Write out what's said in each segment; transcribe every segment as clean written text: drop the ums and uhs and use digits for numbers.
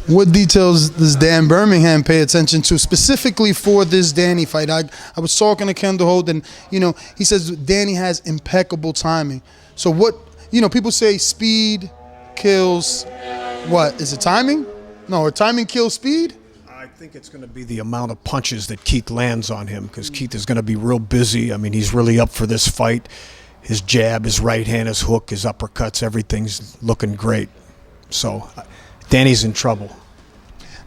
What details does Dan Birmingham pay attention to specifically for this Danny fight? I was talking to Kendall Holt, and he says Danny has impeccable timing. So what people say speed kills what? Is it timing? No, or timing kills speed? I think it's going to be the amount of punches that Kieth lands on him, because Kieth is going to be real busy. I mean, he's really up for this fight. His jab, his right hand, his hook, his uppercuts, everything's looking great. So Danny's in trouble.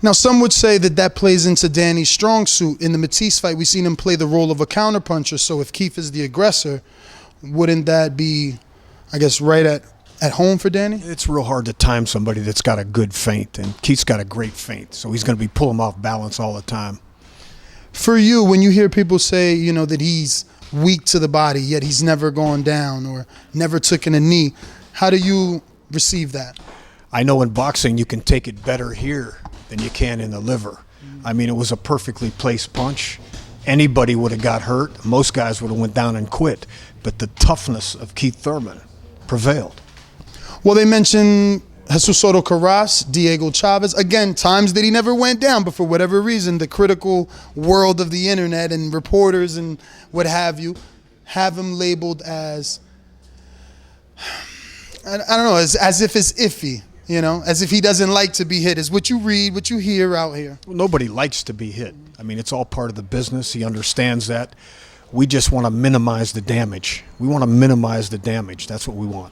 Now, some would say that plays into Danny's strong suit. In the Matisse fight, we've seen him play the role of a counterpuncher. So if Kieth is the aggressor, wouldn't that be, I guess, right at home for Danny? It's real hard to time somebody that's got a good feint, and Kieth's got a great feint, so he's going to be pulling off balance all the time. For you, when you hear people say, that he's weak to the body, yet he's never gone down or never taken a knee, how do you receive that? I know in boxing you can take it better here than you can in the liver. I mean, it was a perfectly placed punch. Anybody would have got hurt. Most guys would have went down and quit. But the toughness of Kieth Thurman prevailed. Well, they mentioned Jesus Soto Carras, Diego Chavez. Again, times that he never went down, but for whatever reason, the critical world of the internet and reporters and what have you have him labeled as, I don't know, as if it's iffy. As if he doesn't like to be hit, is what you read, what you hear out here. Well, nobody likes to be hit. I mean, it's all part of the business. He understands that. We just want to minimize the damage. We want to minimize the damage. That's what we want.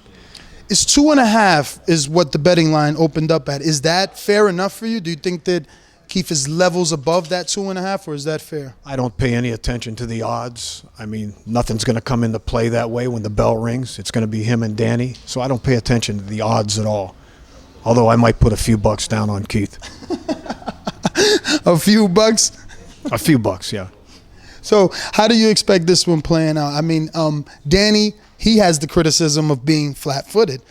Is 2.5 is what the betting line opened up at. Is that fair enough for you? Do you think that Kieth is levels above that 2.5, or is that fair? I don't pay any attention to the odds. I mean, nothing's going to come into play that way when the bell rings. It's going to be him and Danny. So I don't pay attention to the odds at all. Although I might put a few bucks down on Kieth. A few bucks? A few bucks, yeah. So how do you expect this one playing out? I mean, Danny, he has the criticism of being flat-footed.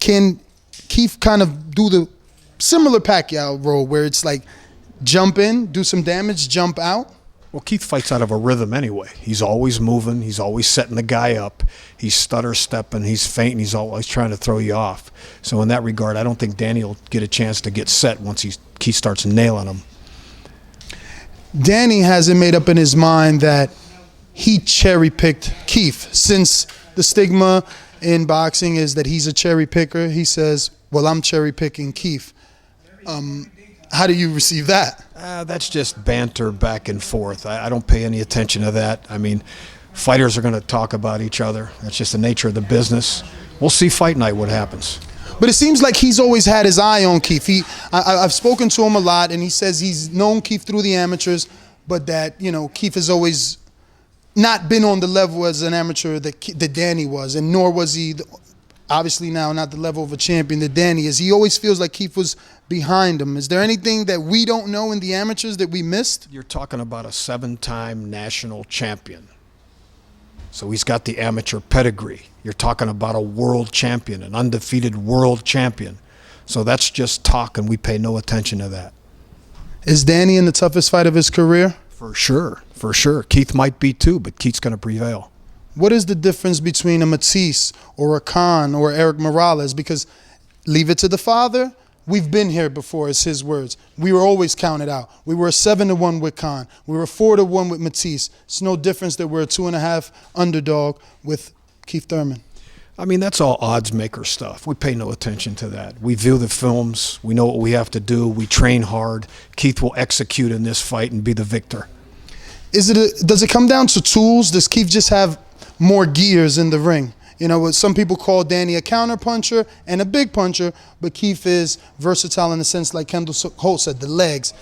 Can Kieth kind of do the similar Pacquiao role where it's like jump in, do some damage, jump out? Well, Kieth fights out of a rhythm anyway. He's always moving. He's always setting the guy up. He's stutter-stepping. He's feinting. He's always trying to throw you off. So in that regard, I don't think Danny will get a chance to get set once Kieth starts nailing him. Danny has it made up in his mind that he cherry-picked Kieth. Since the stigma in boxing is that he's a cherry picker, he says, well, I'm cherry-picking Kieth. How do you receive that? That's just banter back and forth. I don't pay any attention to that. I mean, fighters are going to talk about each other. That's just the nature of the business. We'll see fight night what happens. But it seems like he's always had his eye on Kieth. I've spoken to him a lot, and he says he's known Kieth through the amateurs, but that, Kieth has always not been on the level as an amateur that Danny was, and nor was he, obviously now, not the level of a champion that Danny is. He always feels like Kieth was behind him. Is there anything that we don't know in the amateurs that we missed? You're talking about a 7-time national champion. So he's got the amateur pedigree. You're talking about a world champion, an undefeated world champion. So that's just talk, and we pay no attention to that. Is Danny in the toughest fight of his career? For sure, for sure. Kieth might be too, but Keith's going to prevail. What is the difference between a Matisse or a Khan or Eric Morales? Because leave it to the father. We've been here before, is his words. We were always counted out. We were a 7-1 with Khan. We were a 4-1 with Matisse. It's no difference that we're a 2.5 underdog with Kieth Thurman. I mean, that's all odds maker stuff. We pay no attention to that. We view the films. We know what we have to do. We train hard. Kieth will execute in this fight and be the victor. Does it come down to tools? Does Kieth just have more gears in the ring? Some people call Danny a counter puncher and a big puncher, but Kieth is versatile in the sense, like Kendall Holt said, the legs.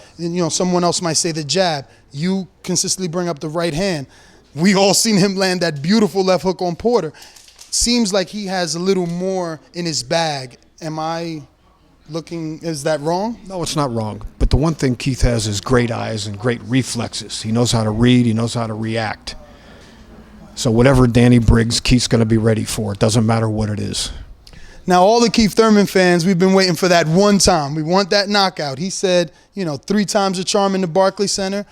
Someone else might say the jab. You consistently bring up the right hand. We all seen him land that beautiful left hook on Porter. Seems like he has a little more in his bag. Am I is that wrong? No, it's not wrong. But the one thing Kieth has is great eyes and great reflexes. He knows how to read. He knows how to react. So whatever Danny brings, Kieth's going to be ready for. It doesn't matter what it is. Now, all the Kieth Thurman fans, we've been waiting for that one time. We want that knockout. He said, 3 times the charm in the Barclay Center.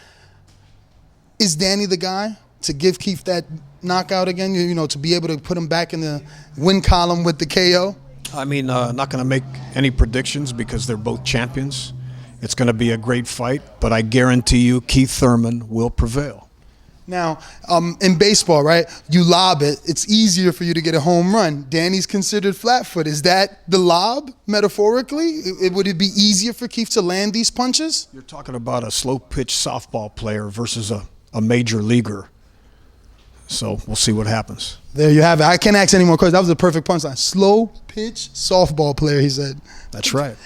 Is Danny the guy to give Kieth that knockout again, to be able to put him back in the win column with the KO? I mean, not going to make any predictions because they're both champions. It's going to be a great fight, but I guarantee you Kieth Thurman will prevail. Now, in baseball, right, you lob it. It's easier for you to get a home run. Danny's considered flat-foot. Is that the lob, metaphorically? Would it be easier for Kieth to land these punches? You're talking about a slow-pitch softball player versus a major leaguer. So we'll see what happens. There you have it. I can't ask any more questions. That was a perfect punchline. Slow-pitch softball player, he said. That's right.